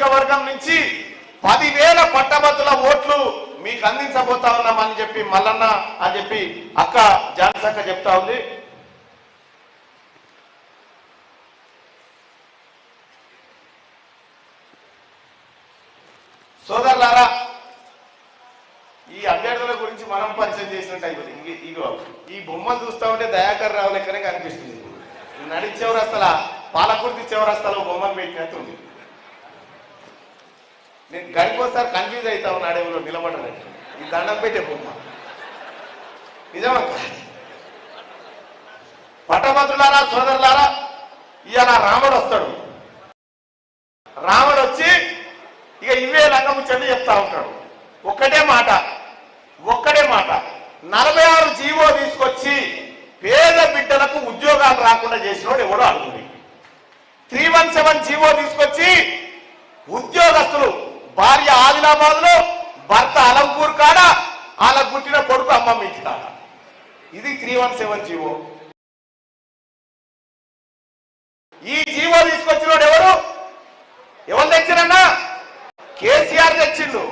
నియోజకవర్గం నుంచి 10,000 పట్టభద్రుల ఓట్లు మీకు అందించబోతా ఉన్నామని చెప్పి మల్లన్న అని చెప్పి అక్క జాన్సక్క చెప్తా ఉంది. సోదరులారా, ఈ అభ్యర్థుల గురించి మనం పరిచయం చేసినట్టు అయిపోతుంది. ఇగో ఈ బొమ్మలు చూస్తా ఉంటే దయాకర్ రావు లెక్కనే కనిపిస్తుంది. నడిచేవరస్తల పాలకుర్తి చివరస్తలో బొమ్మలు పెట్టినట్టుంది. నేను గడిపోసారి కన్ఫ్యూజ్ అవుతా ఉన్నా అడవిలో నిలబడలేదు. ఈ దండం పెట్టే బొమ్మ నిజమా? పట్టభద్రులారా, సోదరులారా, ఇవాళ రాముడు వస్తాడు. రాముడు వచ్చి ఇక ఇవే లంగముచ్చండి చెప్తా ఉంటాడు. ఒక్కటే మాట 46 జీవో తీసుకొచ్చి పేద బిడ్డలకు ఉద్యోగాలు రాకుండా చేసినోడు ఎవడో అడుగుతుంది. 317 జీవో తీసుకొచ్చి ఉద్యోగస్తులు భార్య ఆదిలాబాద్ లో, భర్త అలంపూర్ కాడ, వాళ్ళకు పుట్టిన కొడుకు అమ్మమ్మ ఇంటి కాడ. ఇది 317 జీవో. ఈ జీవో తీసుకొచ్చినోడు ఎవరు తెచ్చిరన్నా? కేసీఆర్ తెచ్చిండు.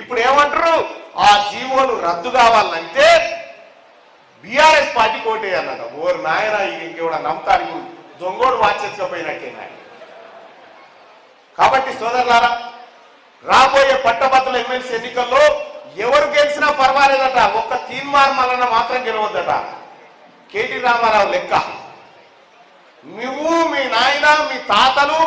ఇప్పుడు ఏమంటారు? ఆ జీవోలు రద్దు కావాలంటే బీఆర్ఎస్ పార్టీ కోటేయాలన్నట. ఓరు నాయన, ఇంకెవడ నమ్ముతానికి దొంగోడు వాచేసుకపోయినట్టేనా? కాబట్టి సోదరులారా, రాబోయే పట్టభద్రుల ఎమ్మెల్సీ ఎన్నికల్లో ఎవరు గెలిచినా పర్వాలేదట. ఒక్క తీన్మార్ మల్లన్న మాత్రం గెలవద్దట. కేటీ రామారావు లెక్క. నువ్వు, మీ నాయన, మీ తాతలు,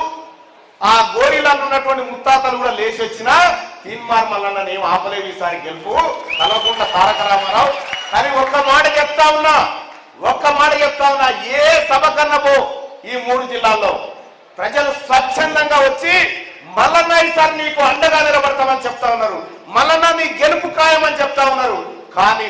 ఆ గోరీలలో ఉన్నటువంటి ముత్తాతలు కూడా లేచి వచ్చినా తీన్మార్ మల్లన్న ఏం ఆపలేవు ఈసారి గెలుపు. కలవకుండా తారక రామారావు. కానీ ఒక్క మాట చెప్తా ఉన్నా, ఏ సభ కన్నా పో ఈ 3 జిల్లాల్లో ప్రజలు స్వచ్ఛందంగా వచ్చి మల్లన్న ఈసారి నీకు అండగా నిలబడతామని చెప్తా ఉన్నారు. మల్లన్న నీ గెలుపు ఖాయమని చెప్తా ఉన్నారు. కానీ